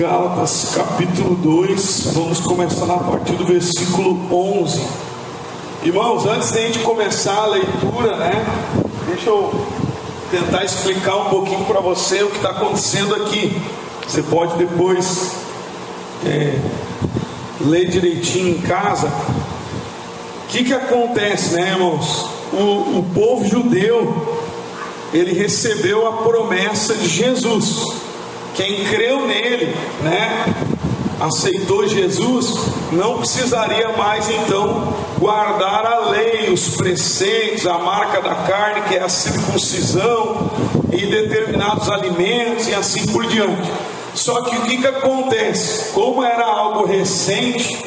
Gálatas capítulo 2, vamos começar a partir do versículo 11. Irmãos, antes de a gente começar a leitura, deixa eu tentar explicar um pouquinho para você o que está acontecendo aqui. Você pode depois ler direitinho em casa. O que acontece, irmãos? O povo judeu, ele recebeu a promessa de Jesus. Quem creu nele, aceitou Jesus, não precisaria mais então guardar a lei, os preceitos, a marca da carne, que é a circuncisão, e determinados alimentos e assim por diante. Só que o que acontece? Como era algo recente,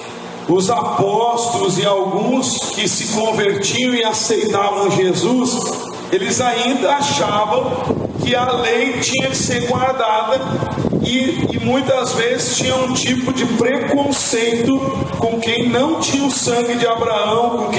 os apóstolos e alguns que se convertiam e aceitavam Jesus, eles ainda achavam que a lei tinha que ser guardada e muitas vezes tinha um tipo de preconceito com quem não tinha o sangue de Abraão,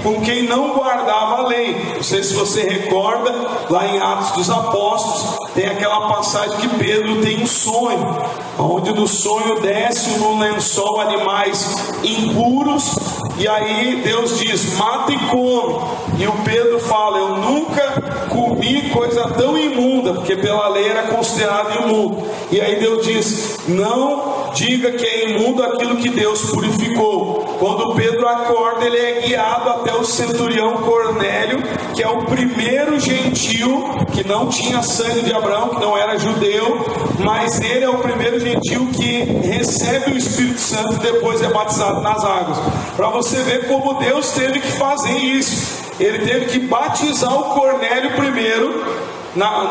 com quem não guardava a lei. Não sei se você recorda, lá em Atos dos Apóstolos tem aquela passagem que Pedro tem um sonho, onde no sonho desce no lençol animais impuros, e aí Deus diz: mata e come. E o Pedro fala: eu nunca comi coisa tão imunda, porque pela lei era considerado imundo. E aí Deus diz: não diga que é imundo aquilo que Deus purificou. Quando Pedro acorda, ele é guiado até o centurião Cornélio, que é o primeiro gentil que não tinha sangue de Abraão, que não era judeu, mas ele é o primeiro gentil que recebe o Espírito Santo e depois é batizado nas águas. Para você ver como Deus teve que fazer isso. Ele teve que batizar o Cornélio primeiro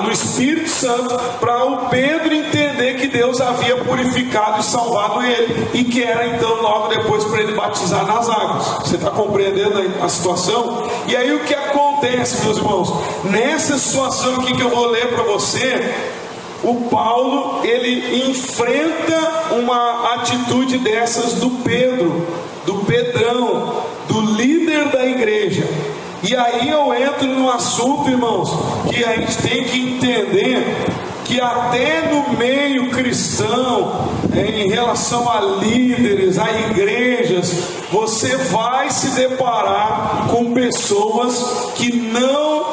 no Espírito Santo, para o Pedro entender que Deus havia purificado e salvado ele, e que era então logo depois para ele batizar nas águas. Você está compreendendo a situação? E aí o que acontece, meus irmãos? Nessa situação aqui que eu vou ler para você, o Paulo, ele enfrenta uma atitude dessas do Pedro, do Pedrão, do líder da igreja. E aí eu entro no assunto, irmãos, que a gente tem que entender que até no meio cristão, em relação a líderes, a igrejas, você vai se deparar com pessoas que não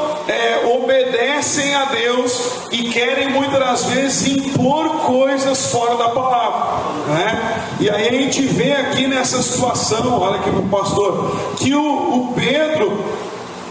obedecem a Deus e querem muitas das vezes impor coisas fora da palavra, E aí a gente vê aqui nessa situação, olha aqui para o pastor, que o Pedro,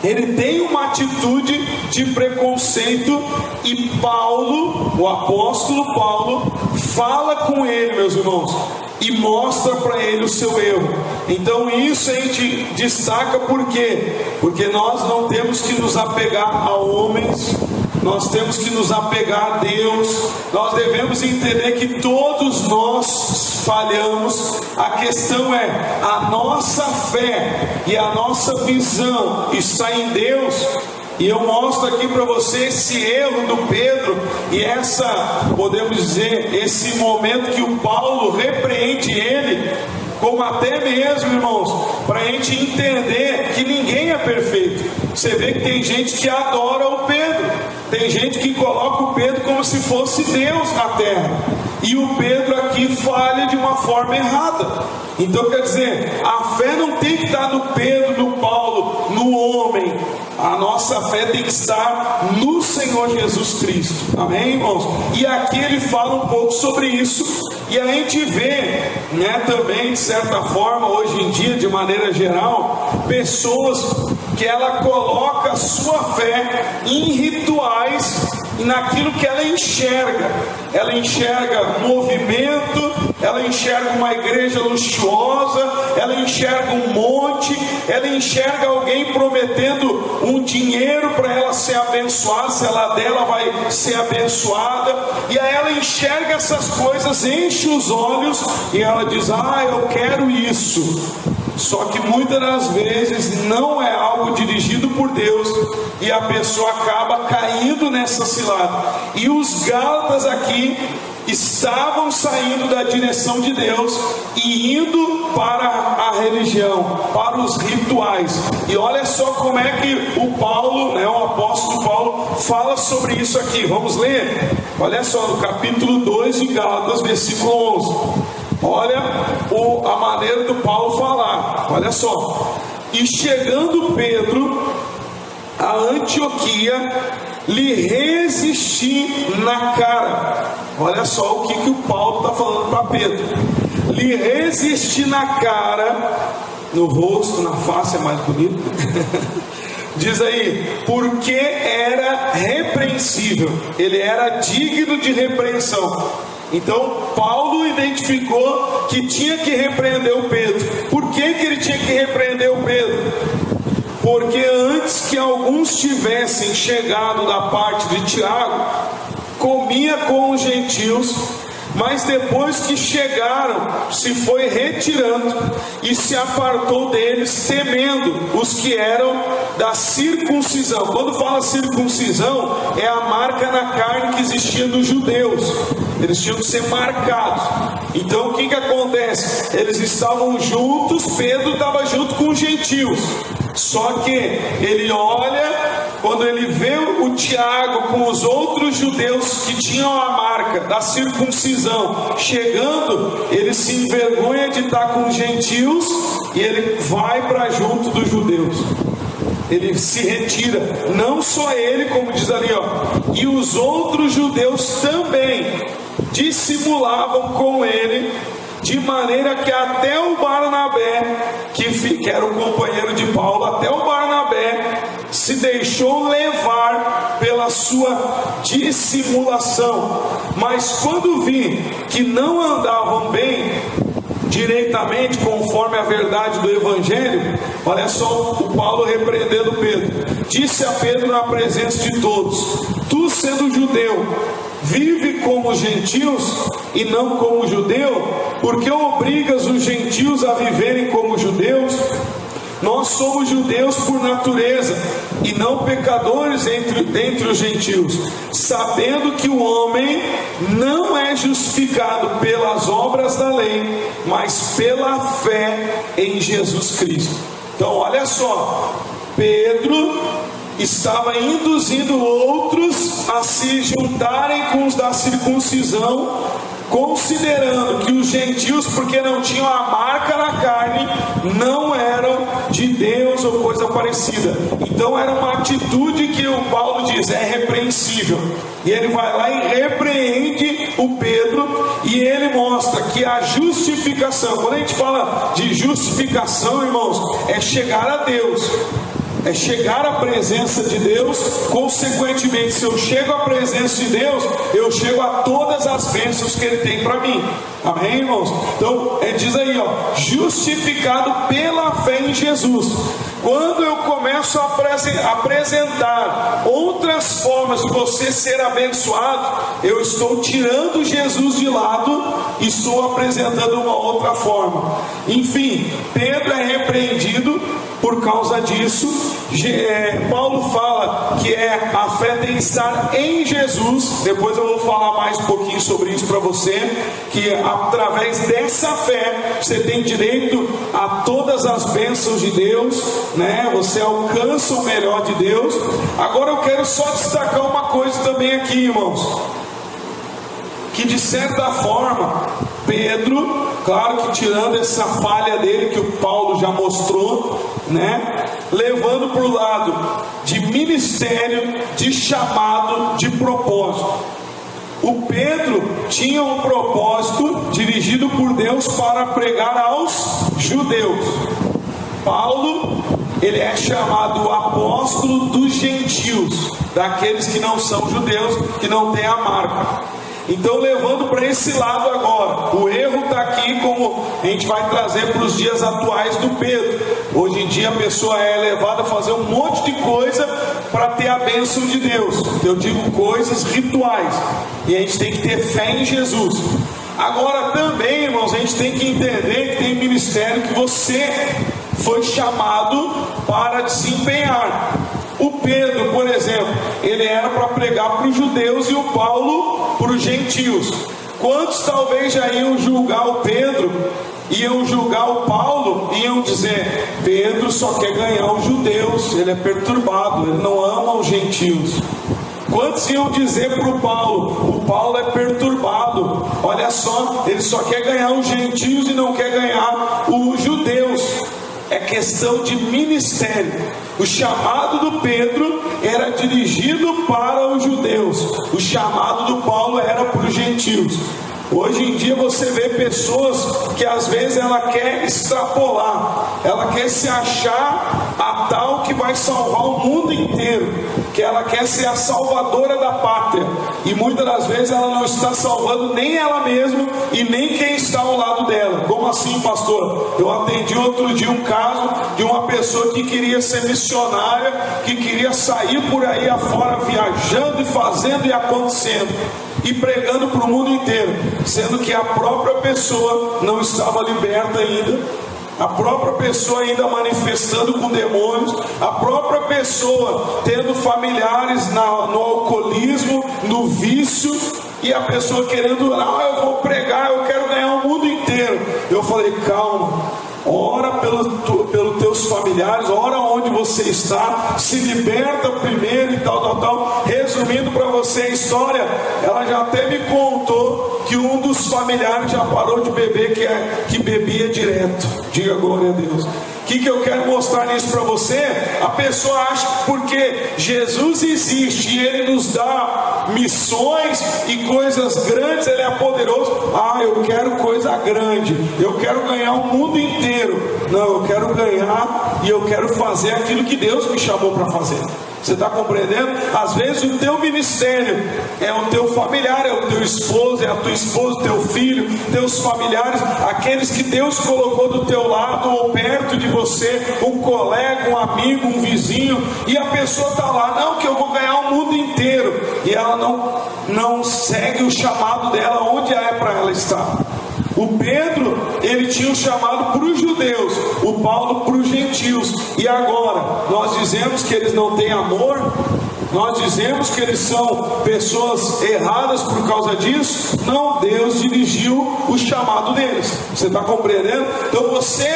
ele tem uma atitude de preconceito, e Paulo, o apóstolo Paulo, fala com ele, meus irmãos, e mostra para ele o seu erro. Então isso a gente destaca por quê? Porque nós não temos que nos apegar a homens, nós temos que nos apegar a Deus. Nós devemos entender que todos nós falhamos. A questão é, a nossa fé e a nossa visão está em Deus. E eu mostro aqui para você esse erro do Pedro, e podemos dizer, esse momento que o Paulo repreende ele, como até mesmo, irmãos, para a gente entender que ninguém é perfeito. Você vê que tem gente que adora o Pedro, tem gente que coloca o Pedro como se fosse Deus na terra, e o Pedro aqui falha de uma forma errada. Então quer dizer, a fé não tem que estar no Pedro, no Paulo, no homem. A nossa fé tem que estar no Senhor Jesus Cristo. Amém, irmãos? E aqui ele fala um pouco sobre isso. E a gente vê, também de certa forma, hoje em dia, de maneira geral, pessoas que ela coloca a sua fé em rituais, naquilo que ela enxerga. Ela enxerga movimento, ela enxerga uma igreja luxuosa, ela enxerga um monte, ela enxerga alguém prometendo um dinheiro para ela ser abençoada, se ela der, ela vai ser abençoada, e aí ela enxerga essas coisas, enche os olhos, e ela diz: eu quero isso. Só que muitas das vezes não é algo dirigido por Deus e a pessoa acaba caindo nessa cilada. E os Gálatas aqui estavam saindo da direção de Deus e indo para a religião, para os rituais. E olha só como é que o Paulo, o apóstolo Paulo, fala sobre isso aqui. Vamos ler? Olha só, no capítulo 2 de Gálatas, versículo 11. Olha a maneira do Paulo falar. Olha só: e chegando Pedro a Antioquia, lhe resisti na cara. Olha só o que o Paulo está falando para Pedro. Lhe resisti na cara, no rosto, na face é mais bonito. Diz aí, porque era repreensível, ele era digno de repreensão. Então Paulo identificou que tinha que repreender o Pedro. Por que ele tinha que repreender o Pedro? Porque antes que alguns tivessem chegado da parte de Tiago, comia com os gentios, mas depois que chegaram, se foi retirando e se apartou deles, temendo os que eram da circuncisão. Quando fala circuncisão, é a marca na carne que existia nos judeus. Eles tinham que ser marcados. Então o que acontece? Eles estavam juntos, Pedro estava junto com os gentios. Só que ele olha, quando ele vê o Tiago com os outros judeus que tinham a marca da circuncisão chegando, ele se envergonha de estar com os gentios e ele vai para junto dos judeus. Ele se retira, não só ele, como diz ali, e os outros judeus também dissimulavam com ele, de maneira que até o Barnabé, que era o companheiro de Paulo, até o Barnabé se deixou levar pela sua dissimulação. Mas quando vi que não andavam bem direitamente conforme a verdade do Evangelho, olha só o Paulo repreendendo Pedro. Disse a Pedro na presença de todos: tu, sendo judeu, vive como os gentios e não como judeu, porque obrigas os gentios a viverem como judeus? Nós somos judeus por natureza e não pecadores entre os gentios, sabendo que o homem não é justificado pelas obras da lei, mas pela fé em Jesus Cristo. Então olha só, Pedro estava induzindo outros a se juntarem com os da circuncisão, considerando que os gentios, porque não tinham a marca na carne, não eram de Deus ou coisa parecida. Então era uma atitude que o Paulo diz, é repreensível. E ele vai lá e repreende o Pedro, e ele mostra que a justificação, quando a gente fala de justificação, irmãos, é chegar a Deus, é chegar à presença de Deus. Consequentemente, se eu chego à presença de Deus, eu chego a todas as bênçãos que Ele tem para mim. Amém, irmãos? Então, ele diz aí, justificado pela fé em Jesus. Quando eu começo a apresentar outras formas de você ser abençoado, eu estou tirando Jesus de lado e estou apresentando uma outra forma. Enfim, Pedro é repreendido por causa disso. Paulo fala que a fé tem que estar em Jesus. Depois eu vou falar mais um pouquinho sobre isso para você, que através dessa fé você tem direito a todas as bênçãos de Deus, né? Você alcança o melhor de Deus. Agora eu quero só destacar uma coisa também aqui, irmãos, que de certa forma Pedro, claro que tirando essa falha dele que o Paulo já mostrou, né, levando para o lado de ministério, de chamado, de propósito. O Pedro tinha um propósito dirigido por Deus para pregar aos judeus. Paulo, ele é chamado apóstolo dos gentios, daqueles que não são judeus, que não têm a marca. Então, levando para esse lado agora, o erro está aqui, como a gente vai trazer para os dias atuais do Pedro. Hoje em dia a pessoa é levada a fazer um monte de coisa para ter a bênção de Deus. Eu digo coisas rituais, e a gente tem que ter fé em Jesus. Agora também, irmãos, a gente tem que entender que tem ministério que você foi chamado para desempenhar. O Pedro, por exemplo, ele era para pregar para os judeus e o Paulo para os gentios. Quantos talvez já iam julgar o Pedro, iam julgar o Paulo, iam dizer: Pedro só quer ganhar os judeus, ele é perturbado, ele não ama os gentios. Quantos iam dizer para o Paulo é perturbado, olha só, ele só quer ganhar os gentios e não quer ganhar os judeus. É questão de ministério. O chamado do Pedro era dirigido para os judeus, o chamado do Paulo era para os gentios. Hoje em dia você vê pessoas que às vezes ela quer extrapolar, ela quer se achar a tal que vai salvar o mundo inteiro, que ela quer ser a salvadora da pátria, e muitas das vezes ela não está salvando nem ela mesma e nem quem está ao lado dela. Como assim, pastor? Eu atendi outro dia um caso de uma pessoa que queria ser missionária, que queria sair por aí afora viajando e fazendo e acontecendo e pregando para o mundo inteiro, sendo que a própria pessoa não estava liberta ainda, a própria pessoa ainda manifestando com demônios, a própria pessoa tendo familiares no alcoolismo, no vício, e a pessoa querendo: eu vou pregar, eu quero ganhar o mundo inteiro. Eu falei: calma, ora pelos teus familiares, ora onde você está, se liberta primeiro e tal. Resumindo para você a história, ela já até me contou que um dos familiares já parou de beber, que bebia direto. Diga glória a Deus. O que eu quero mostrar nisso para você? A pessoa acha que porque Jesus existe e Ele nos dá missões e coisas grandes, Ele é poderoso. Eu quero coisa grande, eu quero ganhar o mundo inteiro. Não, eu quero ganhar e eu quero fazer aquilo que Deus me chamou para fazer. Você está compreendendo? Às vezes o teu ministério é o teu familiar, é o teu esposo, é a tua esposa, teu filho, teus familiares, aqueles que Deus colocou do teu lado ou perto de você, um colega, um amigo, um vizinho, e a pessoa está lá: não, que eu vou ganhar o mundo inteiro, e ela não segue o chamado dela onde é para ela estar. O Pedro, ele tinha um chamado para os judeus, o Paulo para os gentios. E agora, nós dizemos que eles não têm amor? Nós dizemos que eles são pessoas erradas por causa disso? Não, Deus dirigiu o chamado deles. Você está compreendendo? Então você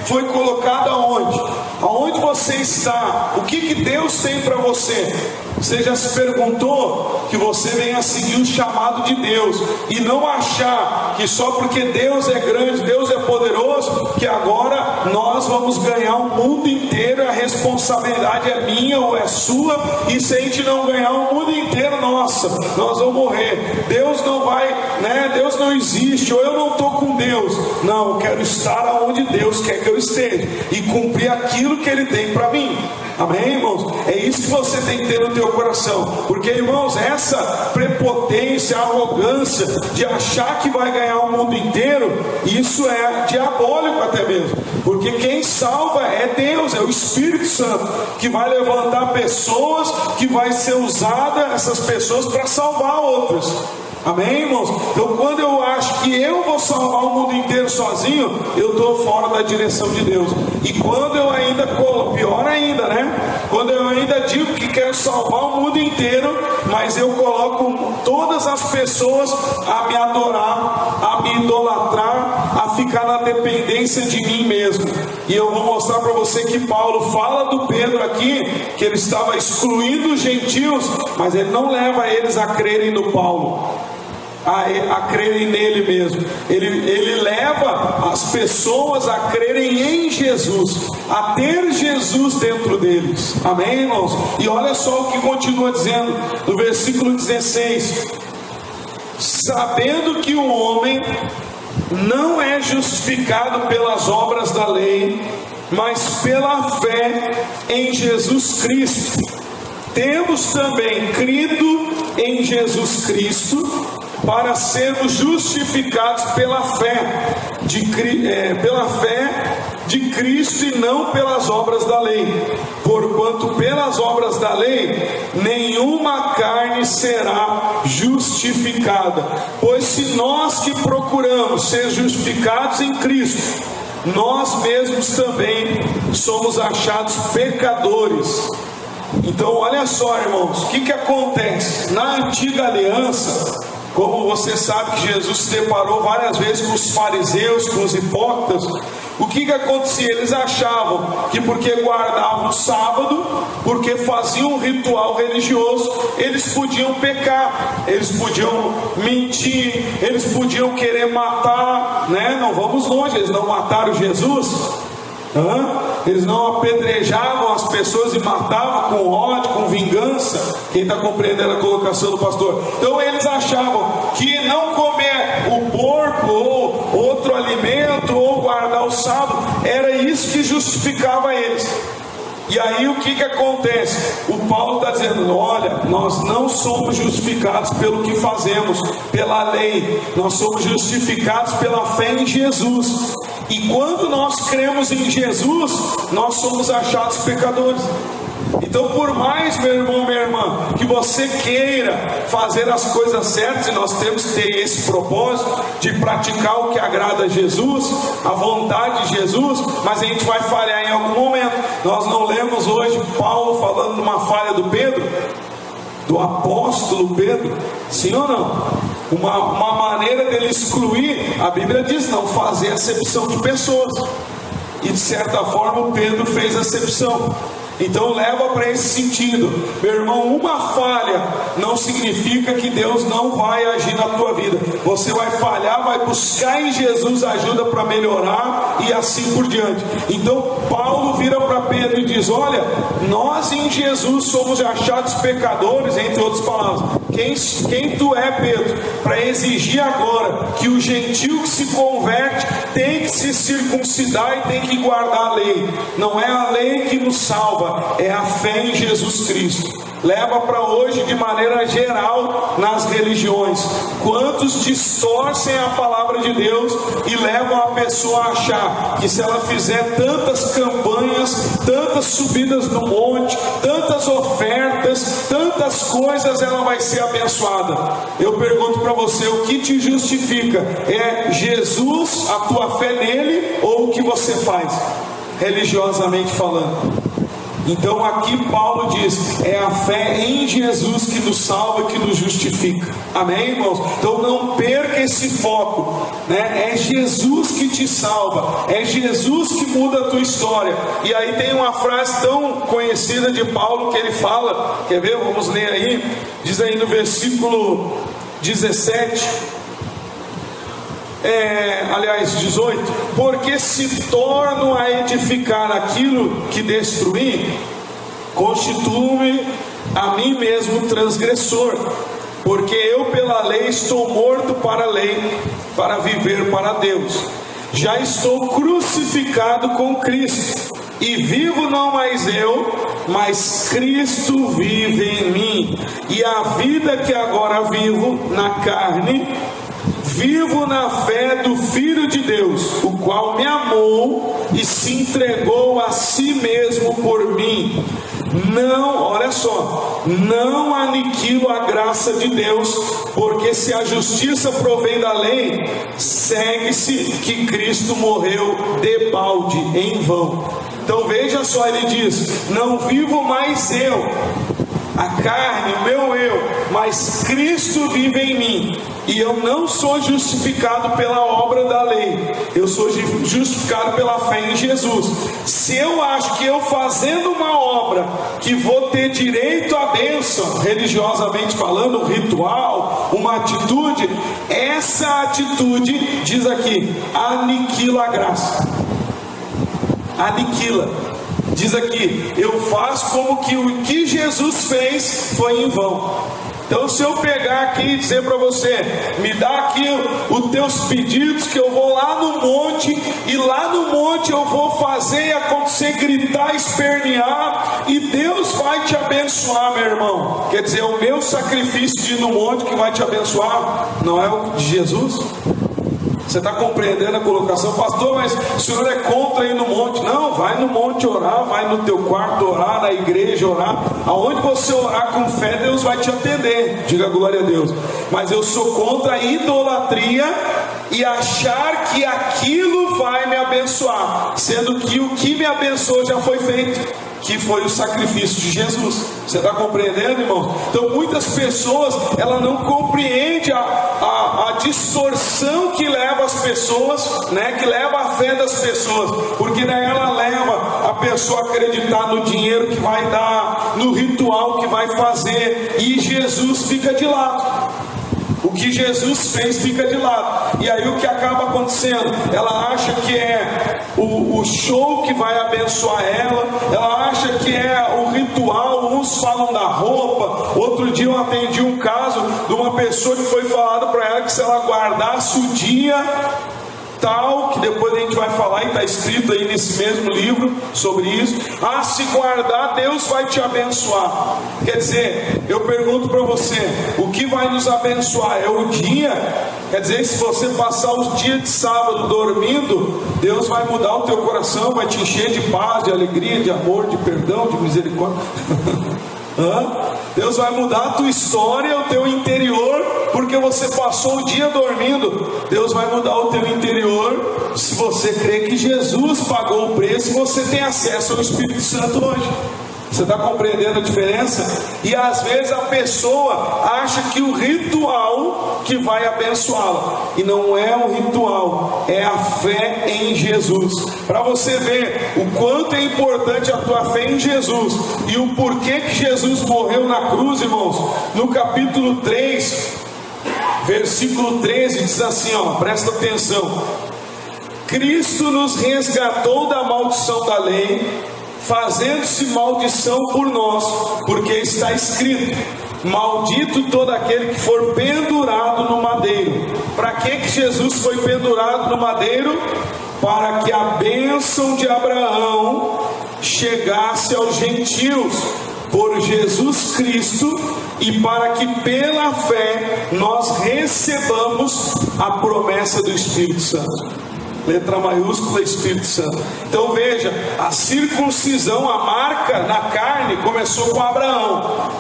foi colocado aonde? Aonde você está? O que Deus tem para você? Você já se perguntou que você venha seguir o chamado de Deus e não achar que só porque Deus é grande, Deus é poderoso, que agora nós vamos ganhar o mundo inteiro, a responsabilidade é minha ou é sua, e se a gente não ganhar o mundo inteiro, nossa, nós vamos morrer. Deus não vai, Deus não existe, ou eu não estou com Deus. Não, eu quero estar onde Deus quer que eu esteja e cumprir aquilo que Ele tem para mim. Amém, irmãos? É isso que você tem que ter no teu coração. Porque, irmãos, essa prepotência, arrogância de achar que vai ganhar o mundo inteiro, isso é diabólico até mesmo. Porque quem salva é Deus, é o Espírito Santo, que vai levantar pessoas, que vai ser usada essas pessoas para salvar outras. Amém, irmãos? Então, quando eu acho que eu vou salvar o mundo inteiro sozinho, eu estou fora da direção de Deus. E quando eu ainda, pior ainda, quando eu ainda digo que quero salvar o mundo inteiro, mas eu coloco todas as pessoas a me adorar, a me idolatrar, a ficar na dependência de mim mesmo. E eu vou mostrar para você que Paulo fala do Pedro aqui, que ele estava excluindo os gentios, mas ele não leva eles a crerem no Paulo, a crerem nele mesmo. Ele leva as pessoas a crerem em Jesus, a ter Jesus dentro deles. Amém, irmãos? E olha só o que continua dizendo no versículo 16: sabendo que o homem não é justificado pelas obras da lei, mas pela fé em Jesus Cristo. Temos também crido em Jesus Cristo para sermos justificados pela fé de Cristo e não pelas obras da lei. Porquanto pelas obras da lei nenhuma carne será justificada. Pois se nós que procuramos ser justificados em Cristo, nós mesmos também somos achados pecadores. Então olha só, irmãos, o que acontece? Na antiga aliança, como você sabe que Jesus se deparou várias vezes com os fariseus, com os hipócritas, o que acontecia? Eles achavam que porque guardavam o sábado, porque faziam um ritual religioso, eles podiam pecar, eles podiam mentir, eles podiam querer matar, né? Não vamos longe, eles não mataram Jesus. Eles não apedrejavam as pessoas e matavam com ódio, com vingança. Quem está compreendendo a colocação do pastor? Então eles achavam que não comer o porco ou outro alimento, ou guardar o sábado, era isso que justificava eles. E aí o que acontece? O Paulo está dizendo: olha, nós não somos justificados pelo que fazemos, pela lei. Nós somos justificados pela fé em Jesus. E quando nós cremos em Jesus, nós somos achados pecadores. Então, por mais, meu irmão, minha irmã, que você queira fazer as coisas certas, e nós temos que ter esse propósito de praticar o que agrada a Jesus, a vontade de Jesus, mas a gente vai falhar em algum momento. Nós não lemos hoje Paulo falando de uma falha do Pedro, do apóstolo Pedro, sim ou não? Uma maneira dele excluir, a Bíblia diz, não fazer acepção de pessoas. E de certa forma o Pedro fez acepção. Então leva para esse sentido, meu irmão. Uma falha não significa que Deus não vai agir na tua vida. Você vai falhar, vai buscar em Jesus ajuda para melhorar e assim por diante. Então Paulo vira para Pedro e diz: olha, nós em Jesus somos achados pecadores, entre outras palavras. Quem tu é, Pedro, para exigir agora que o gentio que se converte tem que se circuncidar e tem que guardar a lei? Não é a lei que nos salva, é a fé em Jesus Cristo. Leva para hoje de maneira geral nas religiões. Quantos distorcem a palavra de Deus e levam a pessoa a achar que se ela fizer tantas campanhas, tantas subidas no monte, tantas ofertas, tantas coisas, ela vai ser abençoada. Eu pergunto para você: o que te justifica? É Jesus, a tua fé nele, ou o que você faz, religiosamente falando? Então aqui Paulo diz: é a fé em Jesus que nos salva, que nos justifica. Amém, irmãos? Então não perca esse foco, né? É Jesus que te salva, é Jesus que muda a tua história. E aí tem uma frase tão conhecida de Paulo que ele fala, quer ver? Vamos ler aí. Diz aí no versículo 17, aliás 18: porque se torno a edificar aquilo que destruí, constituo-me a mim mesmo transgressor, porque eu pela lei estou morto para a lei, para viver para Deus. Já estou crucificado com Cristo, e vivo não mais eu, mas Cristo vive em mim. E a vida que agora vivo na carne, vivo na fé do Filho de Deus, o qual me amou e se entregou a si mesmo por mim. Não, olha só, não aniquilo a graça de Deus, porque se a justiça provém da lei, segue-se que Cristo morreu de balde, em vão. Então veja só, ele diz: não vivo mais eu, a carne, o meu eu, mas Cristo vive em mim. E eu não sou justificado pela obra da lei, eu sou justificado pela fé em Jesus. Se eu acho que eu fazendo uma obra que vou ter direito à bênção, religiosamente falando, um ritual, uma atitude, essa atitude, diz aqui, aniquila a graça. Aniquila. Diz aqui: eu faço como que o que Jesus fez foi em vão. Então se eu pegar aqui e dizer para você: me dá aqui os teus pedidos, que eu vou lá no monte, e lá no monte eu vou fazer e acontecer, gritar, espernear, e Deus vai te abençoar, meu irmão. Quer dizer, é o meu sacrifício de ir no monte que vai te abençoar, não é o de Jesus? Você está compreendendo a colocação? Pastor, mas o senhor é contra ir no monte? Não, vai no monte orar, vai no teu quarto orar, na igreja orar. Aonde você orar com fé, Deus vai te atender. Diga glória a Deus. Mas eu sou contra a idolatria e achar que aquilo vai me abençoar, sendo que o que me abençoou já foi feito, que foi o sacrifício de Jesus. Você está compreendendo, irmão? Então muitas pessoas, ela não compreende a distorção que leva as pessoas, né? Que leva a fé das pessoas, porque daí ela leva a pessoa a acreditar no dinheiro que vai dar, no ritual que vai fazer, e Jesus fica de lado. O que Jesus fez fica de lado. E aí o que acaba acontecendo? Ela acha que é o show que vai abençoar ela. Ela acha que é o ritual. Uns falam da roupa. Outro dia eu atendi um caso de uma pessoa que foi falado para ela que se ela guardasse o dia tal, que depois a gente vai falar, e está escrito aí nesse mesmo livro sobre isso. Se guardar, Deus vai te abençoar. Quer dizer, eu pergunto para você, o que vai nos abençoar é o dia? Quer dizer, se você passar os dias de sábado dormindo, Deus vai mudar o teu coração, vai te encher de paz, de alegria, de amor, de perdão, de misericórdia. Deus vai mudar a tua história, o teu interior, porque você passou o dia dormindo. Deus vai mudar o teu interior se você crê que Jesus pagou o preço e você tem acesso ao Espírito Santo hoje. Você está compreendendo a diferença? E às vezes a pessoa acha que o ritual que vai abençoá-la, e não é o ritual, é a fé em Jesus. Para você ver o quanto é importante a tua fé em Jesus e o porquê que Jesus morreu na cruz, irmãos. No capítulo 3, versículo 13, diz assim, presta atenção: Cristo nos resgatou da maldição da lei, fazendo-se maldição por nós, porque está escrito: maldito todo aquele que for pendurado no madeiro. Para que Jesus foi pendurado no madeiro? Para que a bênção de Abraão chegasse aos gentios por Jesus Cristo, e para que pela fé nós recebamos a promessa do Espírito Santo. Letra maiúscula, Espírito Santo. Então veja, a circuncisão, a marca na carne, começou com Abraão.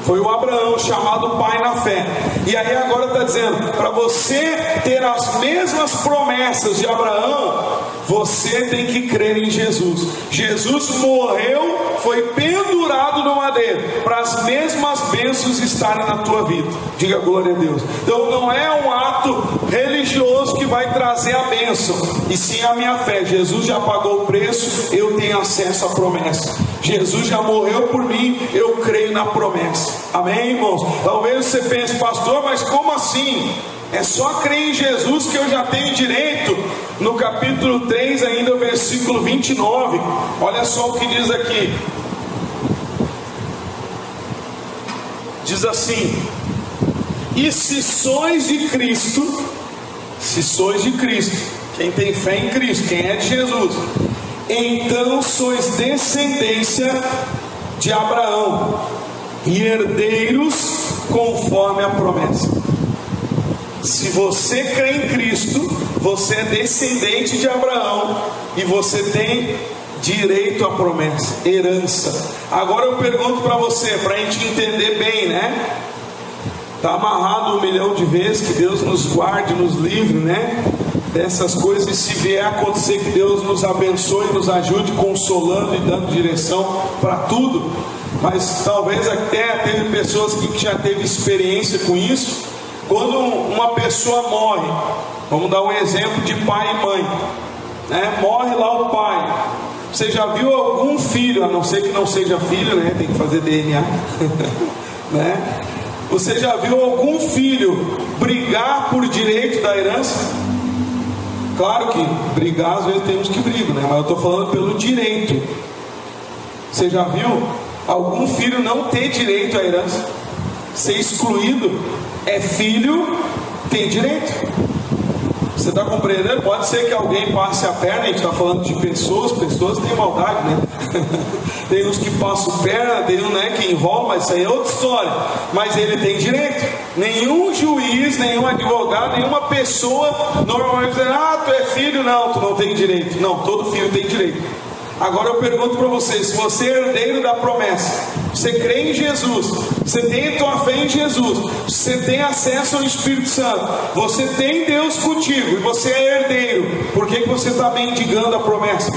Foi o Abraão chamado pai na fé. E aí agora está dizendo, para você ter as mesmas promessas de Abraão, você tem que crer em Jesus. Jesus morreu, foi pendurado no madeiro, para as mesmas bênçãos estarem na tua vida. Diga glória a Deus. Então não é um ato religioso que vai trazer a bênção, e sim a minha fé. Jesus já pagou o preço, eu tenho acesso à promessa. Jesus já morreu por mim, eu creio na promessa. Amém, irmãos? Talvez você pense, pastor, mas como assim? É só crer em Jesus que eu já tenho direito. No capítulo 3 ainda, o versículo 29, olha só o que diz aqui. Diz assim: e se sois de Cristo, quem tem fé em Cristo, quem é de Jesus, então sois descendência de Abraão e herdeiros conforme a promessa. Se você crê em Cristo, você é descendente de Abraão e você tem direito à promessa, herança. Agora eu pergunto para você, para a gente entender bem, né? Está amarrado 1 milhão de vezes, que Deus nos guarde, nos livre, né? Dessas coisas, e se vier a acontecer, que Deus nos abençoe, nos ajude, consolando e dando direção para tudo. Mas talvez até teve pessoas aqui que já teve experiência com isso. Quando uma pessoa morre, vamos dar um exemplo de pai e mãe, né? Morre lá o pai. Você já viu algum filho, a não ser que não seja filho, né? Tem que fazer DNA, né? Você já viu algum filho brigar por direito da herança? Claro que brigar, às vezes temos que brigar, né? Mas eu estou falando pelo direito. Você já viu algum filho não ter direito à herança? Ser excluído? É filho, tem direito. Você está compreendendo? Pode ser que alguém passe a perna. A gente está falando de pessoas têm maldade, né? Tem uns que passam perna, tem um, né, que enrola, mas isso aí é outra história. Mas ele tem direito. Nenhum juiz, nenhum advogado, nenhuma pessoa normalmente diz: tu é filho, não, tu não tem direito. Não, todo filho tem direito. Agora eu pergunto para você: se você é herdeiro da promessa, você crê em Jesus, você tem a tua fé em Jesus, você tem acesso ao Espírito Santo, você tem Deus contigo e você é herdeiro, por que você está mendigando a promessa?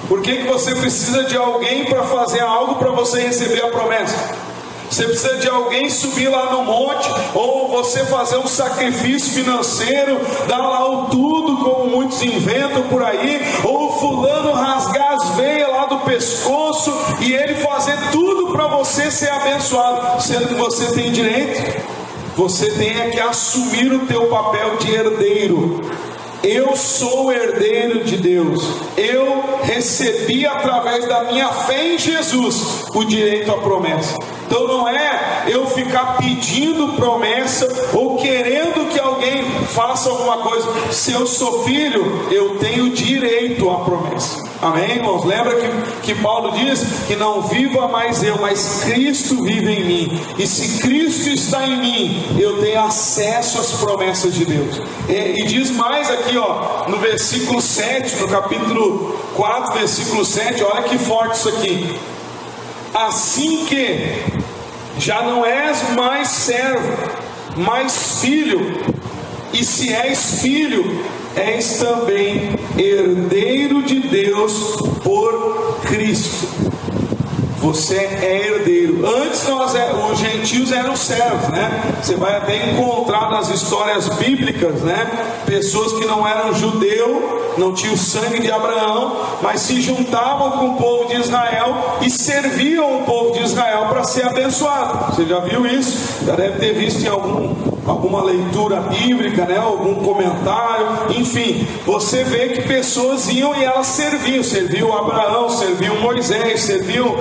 Por que você precisa de alguém para fazer algo para você receber a promessa? Você precisa de alguém subir lá no monte, ou você fazer um sacrifício financeiro, dar lá o tudo, como muitos inventam por aí, ou fulano rasgar as veias lá do pescoço e ele fazer tudo para você ser abençoado, sendo que você tem direito. Você tem que assumir o teu papel de herdeiro. Eu sou herdeiro de Deus. Eu recebi através da minha fé em Jesus o direito à promessa. Então não é eu ficar pedindo promessa ou querendo que alguém faça alguma coisa. Se eu sou filho, eu tenho direito à promessa. Amém, irmãos? Lembra que Paulo diz que não viva mais eu, mas Cristo vive em mim. E se Cristo está em mim, eu tenho acesso às promessas de Deus. E diz mais aqui, no versículo 7, no capítulo 4, versículo 7, olha que forte isso aqui. Assim que já não és mais servo, mas filho, e se és filho, és também herdeiro de Deus por Cristo. Você é herdeiro. Antes os gentios eram servos, né? Você vai até encontrar nas histórias bíblicas, né? Pessoas que não eram judeu, não tinham o sangue de Abraão, mas se juntavam com o povo de Israel e serviam o povo de Israel para ser abençoado. Você já viu isso? Já deve ter visto em alguma leitura bíblica, né? Algum comentário, enfim, você vê que pessoas iam e elas serviam Abraão, serviam Moisés, serviam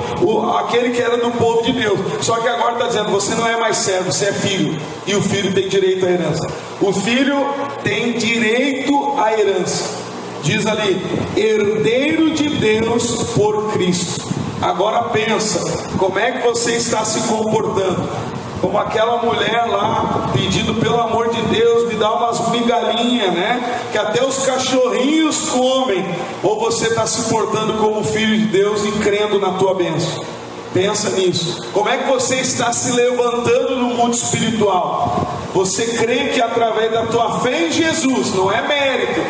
aquele que era do povo de Deus. Só que agora está dizendo: você não é mais servo, você é filho, e o filho tem direito à herança. O filho tem direito à herança. Diz ali: herdeiro de Deus por Cristo. Agora pensa, como é que você está se comportando? Como aquela mulher lá, pedindo pelo amor de Deus, me dá umas migalhinhas, né? Que até os cachorrinhos comem. Ou você está se portando como filho de Deus e crendo na tua bênção? Pensa nisso. Como é que você está se levantando no mundo espiritual? Você crê que através da tua fé em Jesus, não é mérito.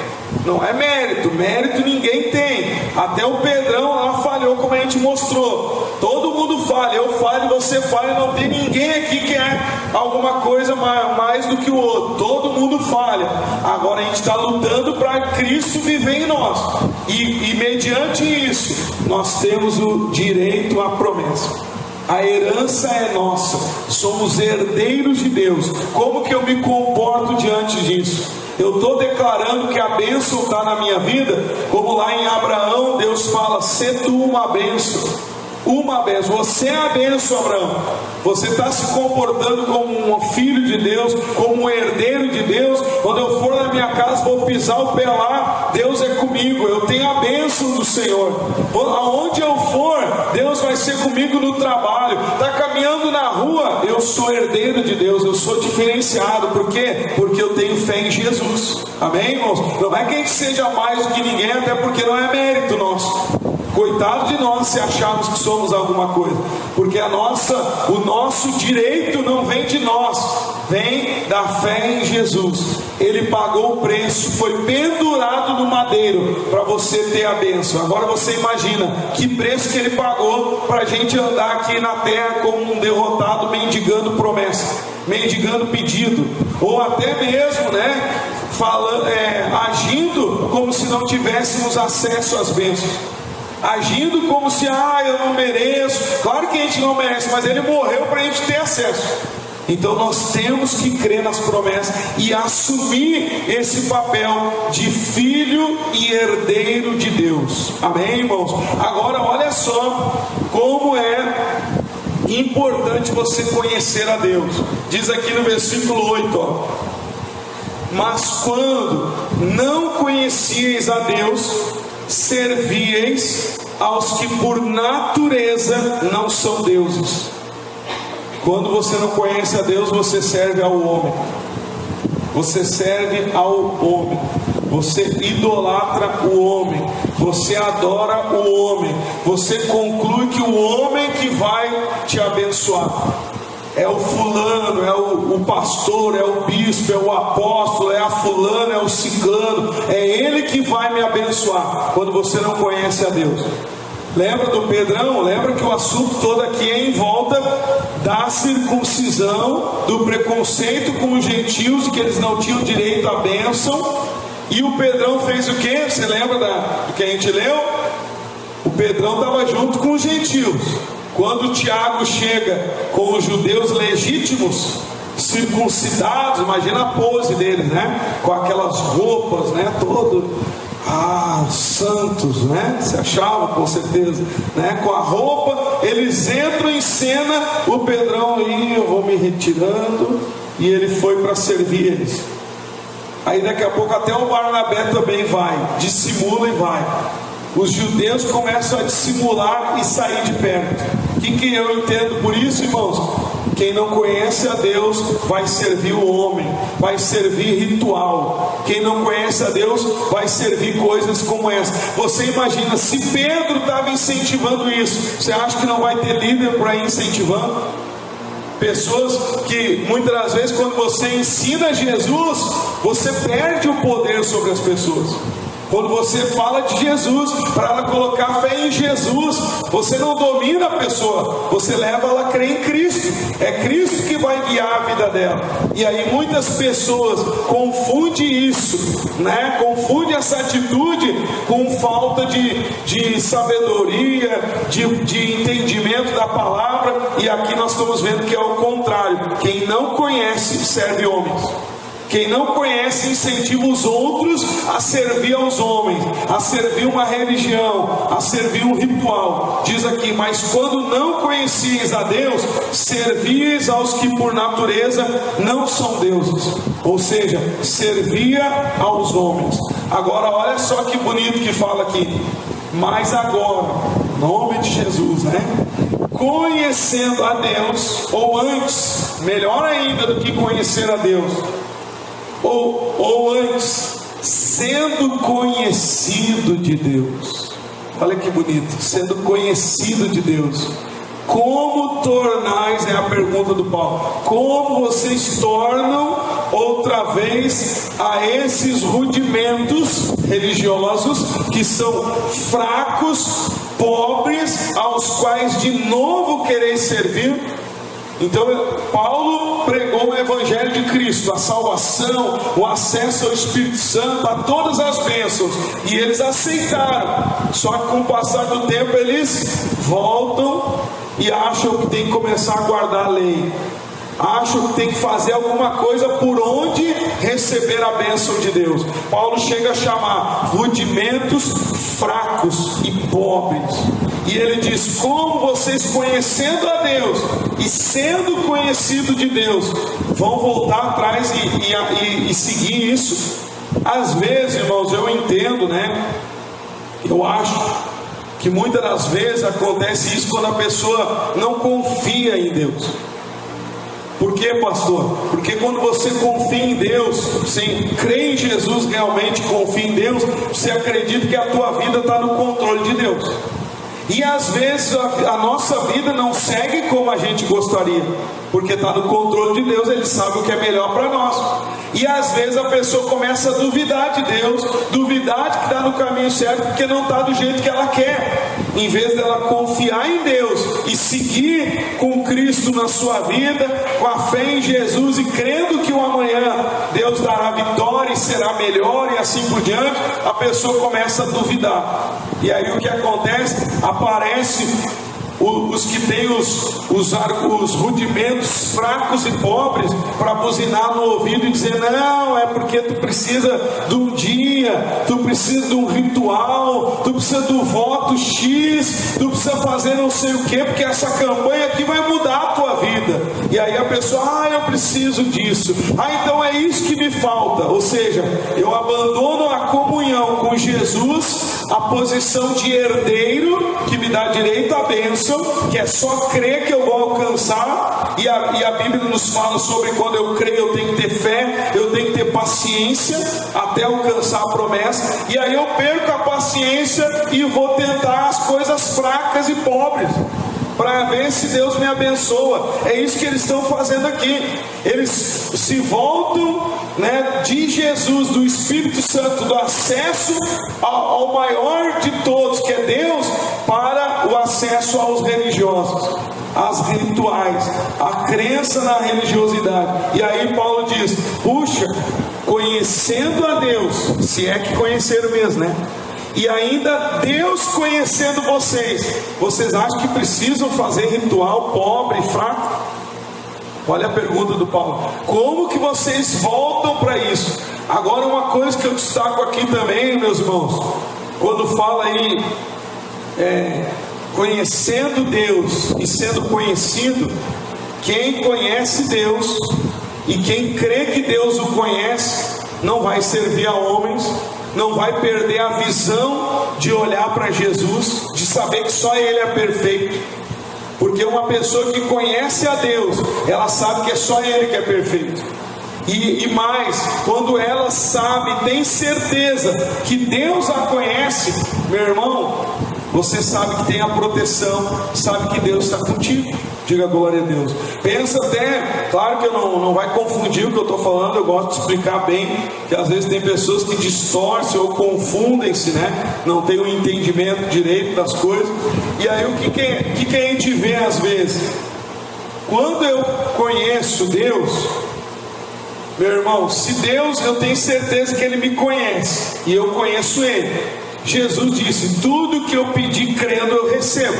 Não é mérito, mérito ninguém tem. Até o Pedrão lá falhou, como a gente mostrou. Todo mundo falha, eu falho, você falha. Não tem ninguém aqui que é alguma coisa mais do que o outro. Todo mundo falha. Agora a gente está lutando para Cristo viver em nós. E mediante isso, nós temos o direito à promessa. A herança é nossa. Somos herdeiros de Deus. Como que eu me comporto diante disso? Eu estou declarando que a bênção está na minha vida, como lá em Abraão Deus fala: "Sê tu uma bênção". Uma bênção, você é a bênção, Abraão. Você está se comportando como um filho de Deus, como um herdeiro de Deus. Quando eu for na minha casa, vou pisar o pé lá, Deus é comigo, eu tenho a bênção do Senhor. Aonde eu for, Deus vai ser comigo no trabalho. Está caminhando na rua, eu sou herdeiro de Deus, eu sou diferenciado. Por quê? Porque eu tenho fé em Jesus. Amém, irmãos? Não é que a gente seja mais do que ninguém, até porque não é mérito nosso. Coitado de nós se acharmos que somos alguma coisa, porque o nosso direito não vem de nós, vem da fé em Jesus. Ele pagou o preço, foi pendurado no madeiro para você ter a bênção. Agora você imagina que preço que ele pagou para a gente andar aqui na terra como um derrotado, mendigando promessa, mendigando pedido, ou até mesmo, agindo como se não tivéssemos acesso às bênçãos. Agindo como se, eu não mereço. Claro que a gente não merece, mas ele morreu para a gente ter acesso. Então nós temos que crer nas promessas e assumir esse papel de filho e herdeiro de Deus. Amém, irmãos? Agora olha só como é importante você conhecer a Deus. Diz aqui no versículo 8, mas quando não conhecieis a Deus, servieis aos que por natureza não são deuses. Quando você não conhece a Deus, você serve ao homem. Você serve ao homem. Você idolatra o homem. Você adora o homem. Você conclui que o homem que vai te abençoar é o fulano, é o pastor, é o bispo, é o apóstolo, é a fulano, é o ciclano. É ele que vai me abençoar. Quando você não conhece a Deus. Lembra do Pedrão? Lembra que o assunto todo aqui é em volta da circuncisão, do preconceito com os gentios, que eles não tinham direito à bênção. E o Pedrão fez o quê? Você lembra do que a gente leu? O Pedrão estava junto com os gentios. Quando o Tiago chega com os judeus legítimos, circuncidados, imagina a pose deles, né? Com aquelas roupas, né? Santos, né? Se achavam com certeza, né? Com a roupa, eles entram em cena. O Pedrão aí, eu vou me retirando, e ele foi para servir eles. Aí daqui a pouco até o Barnabé também vai, dissimula e vai. Os judeus começam a dissimular e sair de perto. O que eu entendo por isso, irmãos? Quem não conhece a Deus vai servir o homem, vai servir ritual. Quem não conhece a Deus vai servir coisas como essa. Você imagina, se Pedro estava incentivando isso, você acha que não vai ter líder por aí incentivando? Pessoas que muitas das vezes, quando você ensina Jesus, você perde o poder sobre as pessoas. Quando você fala de Jesus, para ela colocar fé em Jesus, você não domina a pessoa, você leva ela a crer em Cristo. É Cristo que vai guiar a vida dela. E aí muitas pessoas confundem isso, né? Confundem essa atitude com falta de sabedoria, de entendimento da palavra. E aqui nós estamos vendo que é o contrário. Quem não conhece serve homens. Quem não conhece incentiva os outros a servir aos homens, a servir uma religião, a servir um ritual. Diz aqui: mas quando não conhecieis a Deus, servis aos que por natureza não são deuses. Ou seja, servia aos homens. Agora olha só que bonito que fala aqui. Mas agora, em nome de Jesus, né? Conhecendo a Deus, ou antes, melhor ainda do que conhecer a Deus, ou antes, sendo conhecido de Deus. Olha que bonito, sendo conhecido de Deus. Como tornais, é a pergunta do Paulo, como vocês tornam outra vez a esses rudimentos religiosos, que são fracos, pobres, aos quais de novo quereis servir? Então Paulo pregou o Evangelho de Cristo, a salvação, o acesso ao Espírito Santo, a todas as bênçãos, e eles aceitaram. Só que com o passar do tempo eles voltam e acham que tem que começar a guardar a lei, acham que tem que fazer alguma coisa por onde receber a bênção de Deus. Paulo chega a chamar rudimentos fracos e pobres. E ele diz: como vocês, conhecendo a Deus e sendo conhecido de Deus, vão voltar atrás e seguir isso? Às vezes, irmãos, eu entendo, né? Eu acho que muitas das vezes acontece isso quando a pessoa não confia em Deus. Por quê, pastor? Porque quando você confia em Deus, sim, crê em Jesus, realmente confia em Deus, você acredita que a tua vida está no controle de Deus. E às vezes a nossa vida não segue como a gente gostaria, porque está no controle de Deus, Ele sabe o que é melhor para nós. E às vezes a pessoa começa a duvidar de Deus, duvidar de que está no caminho certo, porque não está do jeito que ela quer. Em vez dela confiar em Deus e seguir com Cristo na sua vida, com a fé em Jesus e crendo que o amanhã Deus dará vitória e será melhor e assim por diante, a pessoa começa a duvidar. E aí o que acontece? Aparece os que têm os rudimentos fracos e pobres para buzinar no ouvido e dizer: não, é porque tu precisa de um dia, tu precisa de um ritual, tu precisa do voto X, tu precisa fazer não sei o que, porque essa campanha aqui vai mudar a tua vida. E aí a pessoa: eu preciso disso, então é isso que me falta. Ou seja, eu abandono a comunhão com Jesus a posição de herdeiro, que me dá direito à bênção, que é só crer que eu vou alcançar, e a Bíblia nos fala sobre quando eu creio, eu tenho que ter fé, eu tenho que ter paciência até alcançar a promessa, e aí eu perco a paciência e vou tentar as coisas fracas e pobres, para ver se Deus me abençoa. É isso que eles estão fazendo aqui. Eles se voltam, de Jesus, do Espírito Santo, do acesso ao maior de todos, que é Deus, para o acesso aos religiosos, às rituais, a crença na religiosidade. E aí Paulo diz: puxa, conhecendo a Deus, se é que conheceram mesmo, e ainda Deus conhecendo vocês acham que precisam fazer ritual pobre e fraco? Olha a pergunta do Paulo: como que vocês voltam para isso? Agora, uma coisa que eu destaco aqui também, meus irmãos, quando fala aí conhecendo Deus e sendo conhecido, quem conhece Deus e quem crê que Deus o conhece, não vai servir a homens, não vai perder a visão de olhar para Jesus, de saber que só Ele é perfeito. Porque uma pessoa que conhece a Deus, ela sabe que é só Ele que é perfeito. E mais, quando ela sabe, tem certeza que Deus a conhece, meu irmão, você sabe que tem a proteção, sabe que Deus está contigo. Diga glória a Deus. Pensa até, claro que não vai confundir o que eu estou falando, eu gosto de explicar bem, que às vezes tem pessoas que distorcem ou confundem-se, não tem o entendimento direito das coisas. E aí o que a gente vê às vezes? Quando eu conheço Deus, meu irmão, se Deus, eu tenho certeza que Ele me conhece, e eu conheço Ele. Jesus disse: tudo que eu pedir crendo eu recebo.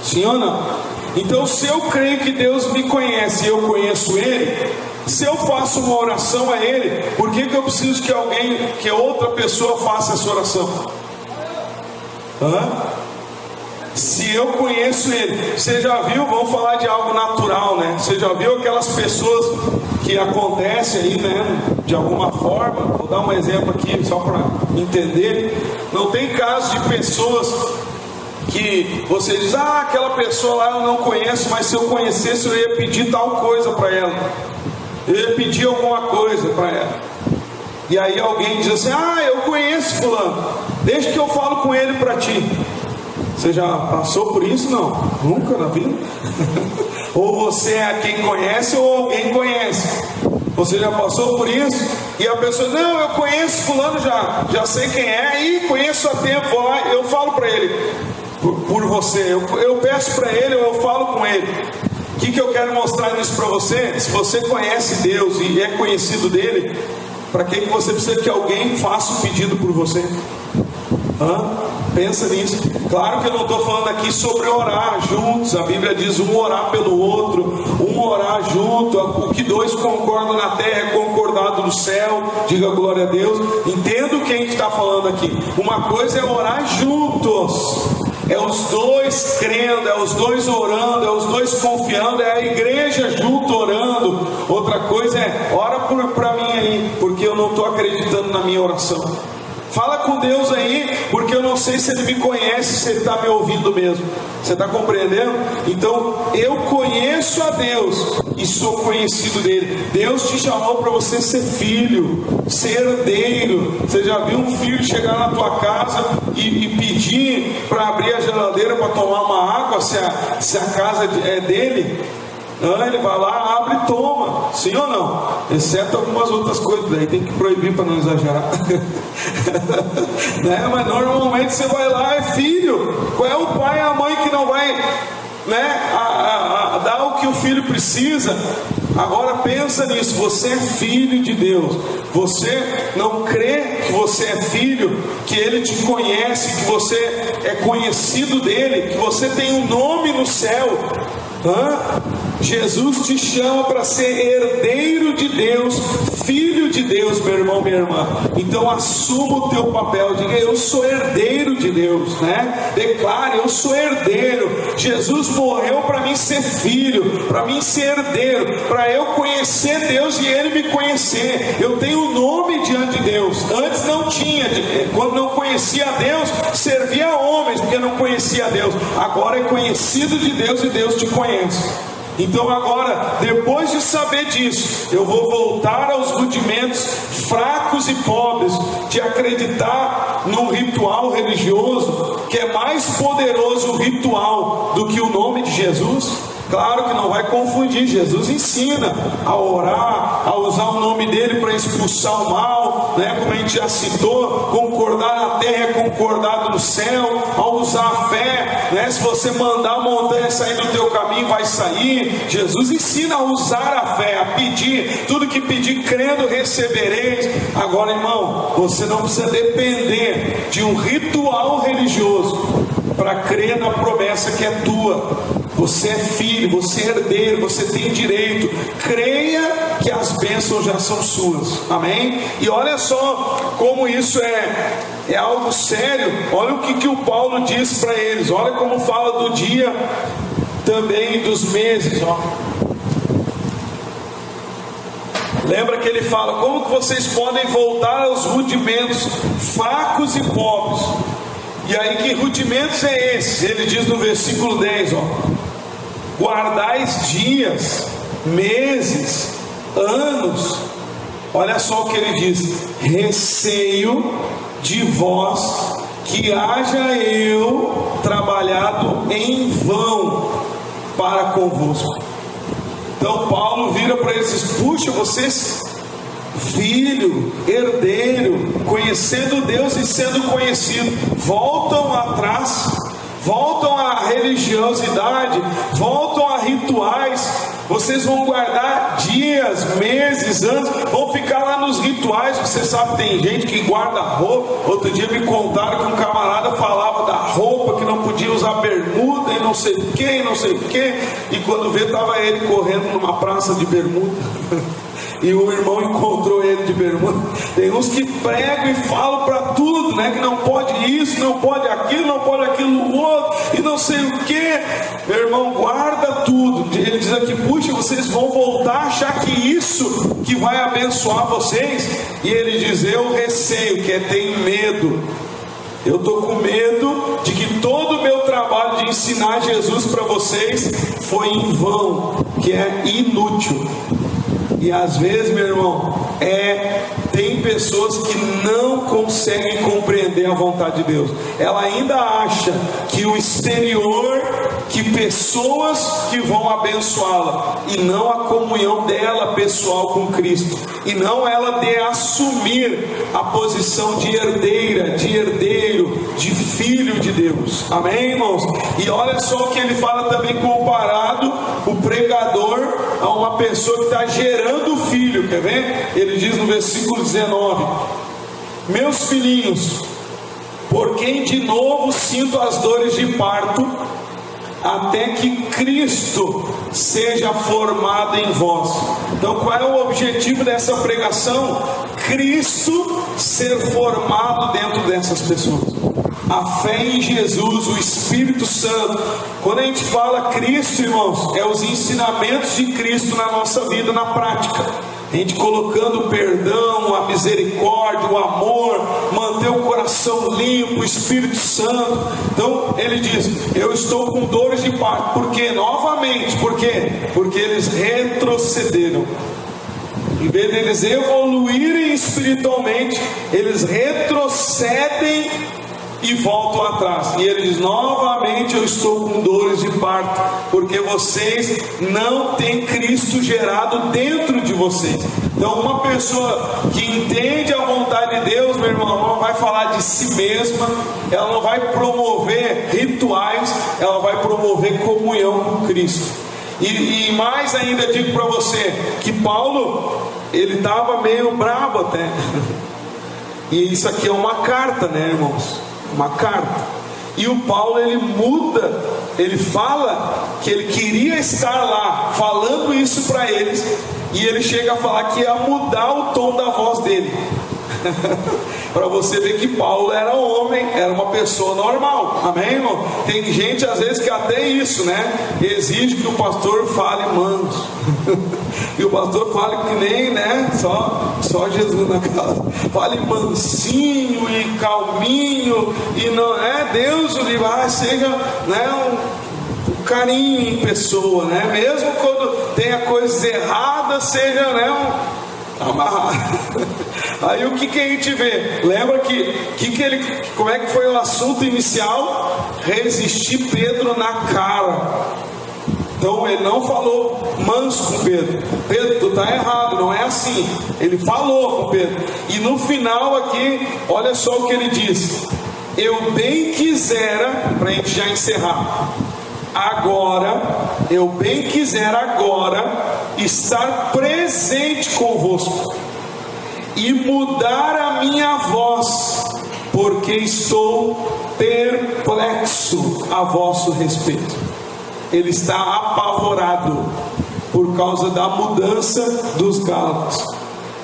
Sim ou não? Então, se eu creio que Deus me conhece e eu conheço Ele, se eu faço uma oração a Ele, por que eu preciso que outra pessoa faça essa oração? Se eu conheço Ele, você já viu, vamos falar de algo natural, Você já viu aquelas pessoas que acontecem aí, de alguma forma? Vou dar um exemplo aqui, só para entender. Não tem caso de pessoas que você diz: aquela pessoa lá eu não conheço, mas se eu conhecesse eu ia pedir tal coisa para ela, eu ia pedir alguma coisa para ela. E aí alguém diz assim: eu conheço fulano, deixa que eu falo com ele para ti. Você já passou por isso? Não? Nunca na vida? Ou você é quem conhece ou alguém conhece. Você já passou por isso? E a pessoa: não, eu conheço fulano, já sei quem é, e conheço há tempo, vou lá, eu falo para ele por você, eu peço para ele, ou eu falo com ele. O que eu quero mostrar nisso para você? Se você conhece Deus e é conhecido dele, para que você precisa que alguém faça um pedido por você? Pensa nisso. Claro que eu não estou falando aqui sobre orar juntos. A Bíblia diz um orar pelo outro, um orar junto. O que dois concordam na terra é concordado no céu. Diga glória a Deus. Entenda o que a gente está falando aqui. Uma coisa é orar juntos, é os dois crendo, é os dois orando, é os dois confiando, é a igreja junto orando. Outra coisa é: ora para mim aí, porque eu não estou acreditando na minha oração. Fala com Deus aí, porque eu não sei se Ele me conhece, se Ele está me ouvindo mesmo. Você está compreendendo? Então, eu conheço a Deus e sou conhecido dele. Deus te chamou para você ser filho, ser herdeiro. Você já viu um filho chegar na tua casa e pedir para abrir a geladeira para tomar uma água, se a casa é dele? Ele vai lá, abre e toma. Sim ou não? Exceto algumas outras coisas, daí tem que proibir para não exagerar. Mas normalmente você vai lá, é filho. Qual é o pai e a mãe que não vai dar o que o filho precisa? Agora pensa nisso: você é filho de Deus. Você não crê que você é filho, que Ele te conhece, que você é conhecido dEle, que você tem um nome no céu. Jesus te chama para ser herdeiro de Deus, filho de Deus, meu irmão, minha irmã. Então assuma o teu papel, diga: eu sou herdeiro de Deus, Declare: eu sou herdeiro. Jesus morreu para mim ser filho, para mim ser herdeiro, para eu conhecer Deus e Ele me conhecer. Eu tenho um nome diante de Deus. Antes não tinha, quando não conhecia conhecia a Deus, servia a homens, porque não conhecia a Deus. Agora é conhecido de Deus e Deus te conhece. Então agora, depois de saber disso, eu vou voltar aos rudimentos fracos e pobres de acreditar num ritual religioso, que é mais poderoso o ritual do que o nome de Jesus. Claro que não vai confundir, Jesus ensina a orar, a usar o nome dele para expulsar o mal, né? Como a gente já citou, concordar na terra é concordado no céu, a usar a fé, né? Se você mandar a montanha sair do teu caminho, vai sair. Jesus ensina a usar a fé, a pedir, tudo que pedir crendo recebereis. Agora, irmão, você não precisa depender de um ritual religioso para crer na promessa que é tua. Você é filho, você é herdeiro, você tem direito. Creia que as bênçãos já são suas. Amém? E olha só como isso é algo sério. Olha o que o Paulo diz para eles. Olha como fala do dia também dos meses. Ó. Lembra que ele fala: como que vocês podem voltar aos rudimentos fracos e pobres? E aí, que rudimentos é esses? Ele diz no versículo 10, ó: guardais dias, meses, anos. Olha só o que ele diz: receio de vós que haja eu trabalhado em vão para convosco. Então Paulo vira para eles e diz: puxa, vocês, filho, herdeiro, conhecendo Deus e sendo conhecido, voltam atrás, voltam à religiosidade, voltam a rituais. Vocês vão guardar dias, meses, anos, vão ficar lá nos rituais. Você sabe, tem gente que guarda roupa. Outro dia me contaram que um camarada falava da roupa, que não podia usar bermuda e não sei o que, não sei o que. E quando vê, estava ele correndo numa praça de bermuda. E o irmão encontrou ele de bermuda. Tem uns que pregam e falam para tudo, né? Que não pode isso, não pode aquilo, não pode aquilo outro, e não sei o que. Meu irmão, guarda tudo. Ele diz aqui: puxa, vocês vão voltar a achar que isso que vai abençoar vocês. E ele diz: eu receio, que é tenho medo. Eu estou com medo de que todo o meu trabalho de ensinar Jesus para vocês foi em vão, que é inútil. E às vezes, meu irmão, tem pessoas que não conseguem compreender a vontade de Deus. Ela ainda acha que o exterior, que pessoas que vão abençoá-la, e não a comunhão dela pessoal com Cristo, e não ela de assumir a posição de herdeira, de herdeiro, de filho de Deus. Amém, irmãos? E olha só o que ele fala também, comparado o pregador a uma pessoa que está gerando filho. Quer ver? Ele diz no versículo 19: meus filhinhos, por quem de novo sinto as dores de parto, até que Cristo seja formado em vós. Então, qual é o objetivo dessa pregação? Cristo ser formado dentro dessas pessoas. A fé em Jesus, o Espírito Santo. Quando a gente fala Cristo, irmãos, é os ensinamentos de Cristo na nossa vida, na prática. A gente colocando o perdão, a misericórdia, o amor, manter o coração limpo, o Espírito Santo. Então ele diz: eu estou com dores de parto. Por quê? Novamente, por quê? Porque eles retrocederam. Em vez de eles evoluírem espiritualmente, eles retrocedem e voltam atrás. E ele diz: novamente eu estou com dores de parto, porque vocês não têm Cristo gerado dentro de vocês. Então, uma pessoa que entende a vontade de Deus, meu irmão, ela não vai falar de si mesma, ela não vai promover rituais, ela vai promover comunhão com Cristo. E mais ainda digo para você que Paulo, ele estava meio bravo até. E isso aqui é uma carta, né, irmãos? Uma carta. E o Paulo, ele muda, ele fala que ele queria estar lá falando isso para eles, e ele chega a falar que ia mudar o tom da voz dele. Para você ver que Paulo era homem, era uma pessoa normal. Amém, irmão? Tem gente às vezes que até isso, né, exige que o pastor fale manso. E o pastor fala que nem, né? Só Jesus na casa. Fale mansinho e calminho. E não é Deus o livre. Seja, né, um carinho em pessoa, né? Mesmo quando tenha coisas erradas, seja, né, amarrado. Aí o que a gente vê? Lembra como é que foi o assunto inicial? Resistir Pedro na cara. Então ele não falou manso com Pedro. Pedro, tu está errado, não é assim. Ele falou com Pedro. E no final aqui, olha só o que ele diz: eu bem quisera, para a gente já encerrar, eu bem quisera agora estar presente convosco e mudar a minha voz, porque estou perplexo a vosso respeito. Ele está apavorado por causa da mudança dos Gálatas,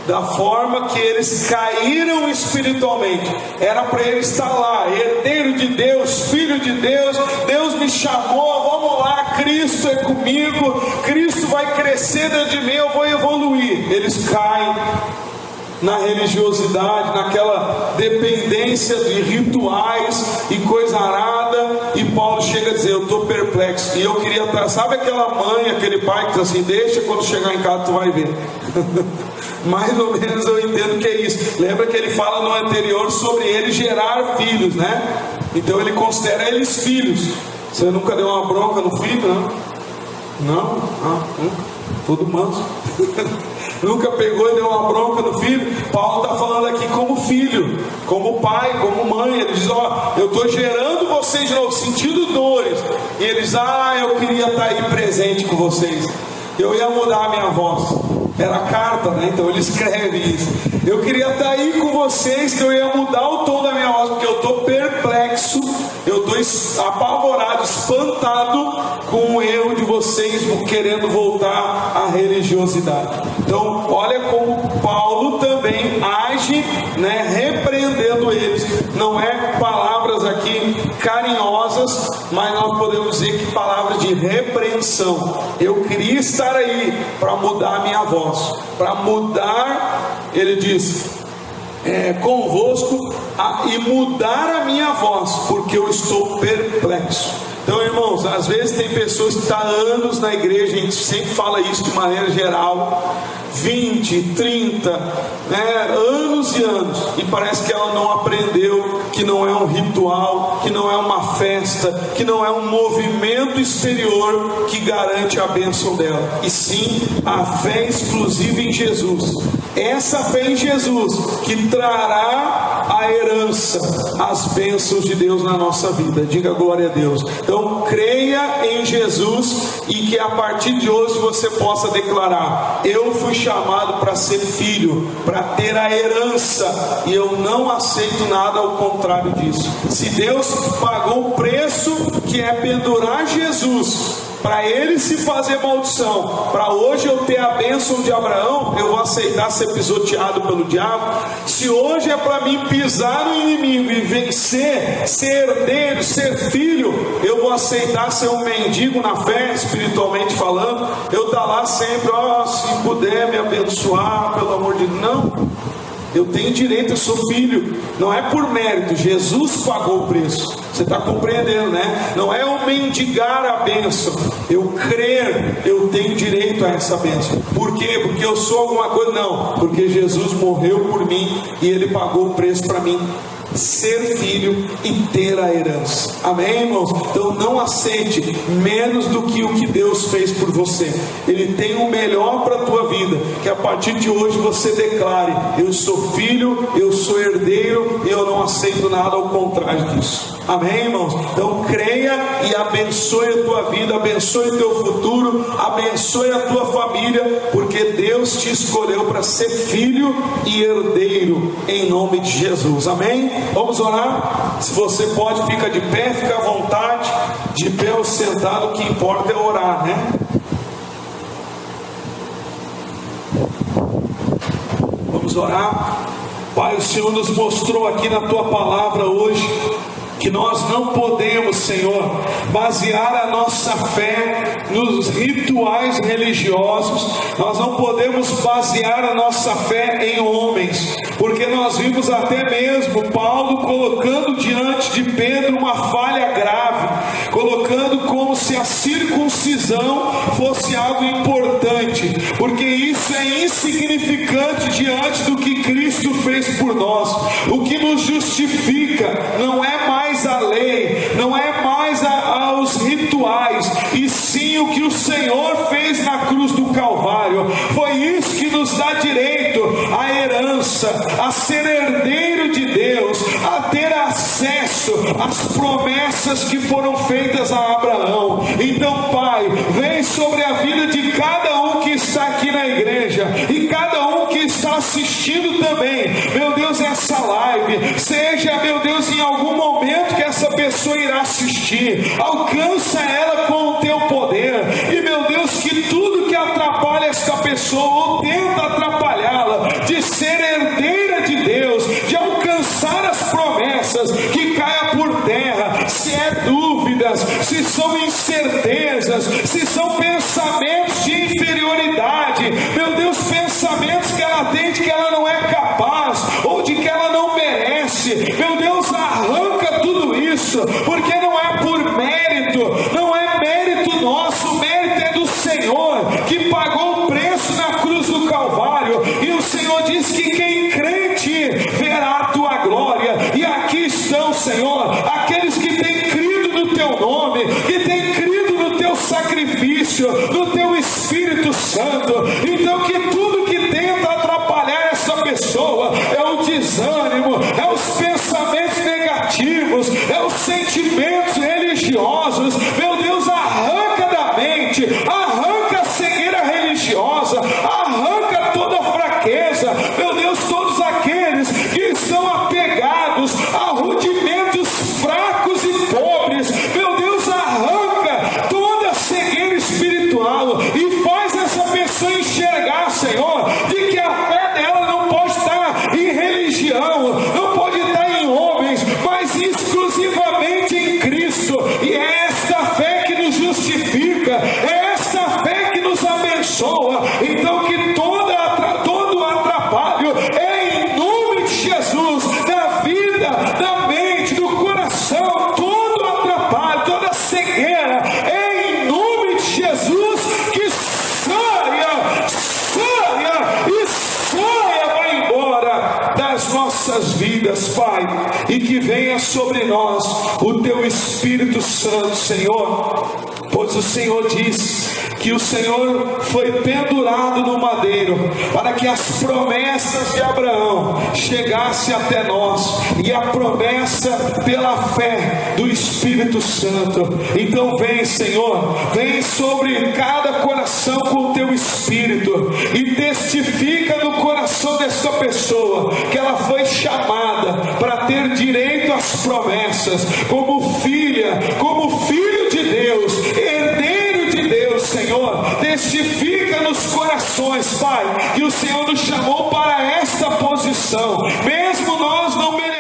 da forma que eles caíram espiritualmente. Era para ele estar lá, herdeiro de Deus, filho de Deus. Deus me chamou, vamos lá, Cristo é comigo, Cristo vai crescer dentro de mim, eu vou evoluir. Eles caem na religiosidade, naquela dependência de rituais e coisa arada, e Paulo chega a dizer: eu estou perplexo. E eu queria estar, sabe aquela mãe, aquele pai que diz assim: deixa, quando chegar em casa tu vai ver. Mais ou menos eu entendo que é isso. Lembra que ele fala no anterior sobre ele gerar filhos, né? Então ele considera eles filhos. Você nunca deu uma bronca no filho, não? Tudo manso. Nunca pegou e deu uma bronca no filho? Paulo está falando aqui como filho, como pai, como mãe. Ele diz: eu estou gerando vocês de novo, sentindo dores. E ele diz: eu queria estar aí presente com vocês, eu ia mudar a minha voz. Era carta, né? Então ele escreve isso: eu queria estar aí com vocês, que eu ia mudar o tom da minha voz, porque eu estou perplexo, eu estou apavorado, espantado com o erro de vocês querendo voltar à religiosidade. Então olha como Paulo também age, né, repreendendo eles. Não é palavras aqui carinhosas, mas nós podemos dizer que palavras de repreensão. Eu queria estar aí para mudar a minha voz, para mudar, ele diz, convosco, e mudar a minha voz, porque eu estou perplexo. Então, irmãos, às vezes tem pessoas que estão há anos na igreja, a gente sempre fala isso de maneira geral, 20, 30, anos e anos, e parece que ela não aprendeu que não é um ritual, que não é uma festa, que não é um movimento exterior que garante a bênção dela, e sim a fé exclusiva em Jesus. Essa fé em Jesus que trará a herança, as bênçãos de Deus na nossa vida. Diga glória a Deus. Então creia em Jesus, e que a partir de hoje você possa declarar: eu fui chamado para ser filho, para ter a herança, e eu não aceito nada ao contrário disso. Se Deus pagou o preço, que é pendurar Jesus, para ele se fazer maldição, para hoje eu ter a bênção de Abraão, eu vou aceitar ser pisoteado pelo diabo? Se hoje é para mim pisar no inimigo e vencer, ser herdeiro, ser filho, eu vou aceitar ser um mendigo na fé, espiritualmente falando? Eu estar lá sempre, se puder me abençoar, pelo amor de Deus. Não, eu tenho direito, eu sou filho, não é por mérito, Jesus pagou o preço. Você está compreendendo, né? Não é eu mendigar a bênção, eu crer, eu tenho direito a essa bênção. Por quê? Porque eu sou alguma coisa? Não, porque Jesus morreu por mim e Ele pagou o preço para mim ser filho e ter a herança. Amém, irmãos? Então não aceite menos do que o que Deus fez por você. Ele tem o melhor para a tua vida. Que a partir de hoje você declare: eu sou filho, eu sou herdeiro, e eu não aceito nada ao contrário disso. Amém, irmãos? Então creia e abençoe a tua vida, abençoe o teu futuro, abençoe a tua família, porque Deus te escolheu para ser filho e herdeiro, em nome de Jesus. Amém? Vamos orar? Se você pode, fica de pé, fica à vontade, de pé ou sentado, o que importa é orar, né? Vamos orar. Pai, o Senhor nos mostrou aqui na tua palavra hoje que nós não podemos, Senhor, basear a nossa fé nos rituais religiosos, nós não podemos basear a nossa fé em homens, porque nós vimos até mesmo Paulo colocando diante de Pedro uma falha grave, colocando como se a circuncisão fosse algo importante, porque isso é insignificante diante do que Cristo fez por nós. O que nos justifica não é mais a lei, não é mais os rituais, e sim o que o Senhor fez na cruz do Calvário. Foi isso que nos dá direito à herança, a ser herdeiro de Deus, a ter acesso às promessas que foram feitas a Abraão. Então, Pai, vem sobre a vida de cada um que está aqui na igreja e cada um que está assistindo também, meu Deus, essa live, seja, meu Deus, em algum momento que essa pessoa irá assistir, alcança ela com o teu poder, e meu Deus, que tudo que atrapalha esta pessoa ou tenta atrapalhá-la de ser herdeira de Deus, de alcançar as promessas, que caia por terra. Se é dúvidas, se são incertezas, se são pensamentos de inferioridade, meu Deus, pensamentos que ela tem de que ela não é capaz ou de que ela não merece, meu Deus, arranca tudo isso, porque não é por mérito, não é mérito nosso, o mérito é do Senhor, que pagou o preço na cruz do Calvário, e o Senhor diz que quem crê em ti verá a tua glória. E aqui estão, Senhor, aqueles que têm crido no teu nome, que têm crido no teu sacrifício, no teu Espírito Santo. Então, que tudo que tenta atrapalhar essa pessoa é o desânimo, é os pensamentos negativos, é os sentimentos religiosos, meu Deus, arranca da mente, arranca a cegueira religiosa, arranca toda a fraqueza, meu Deus, todos aqueles que estão apegados a rudimentos fracos e pobres, meu Deus, arranca toda a cegueira espiritual e faz essa pessoa enxergar, Senhor, de que a fé dela não pode estar em religião, não pode estar em homens, mas exclusivamente em Cristo. E é esta fé que nos justifica, é esta fé que nos abençoa. Então, que todo atrapalho é em nome de Jesus, da vida, da mente, do coração, todo atrapalho, toda cegueira, é em nome de Jesus que saia, vai embora das nossas vidas, Pai, e que venha sobre nós o teu Espírito Santo, Senhor, pois o Senhor diz que o Senhor foi pendurado no madeiro para que as promessas de Abraão chegassem até nós, e a promessa pela fé do Espírito Santo. Então vem, Senhor, vem sobre cada coração com o teu Espírito e testifica no coração dessa pessoa que ela foi chamada para ter direito às promessas, como filha, como filho de Deus, herdeiro de Deus. Senhor, testifica nos corações, Pai, que o Senhor nos chamou para esta posição, mesmo nós não merecemos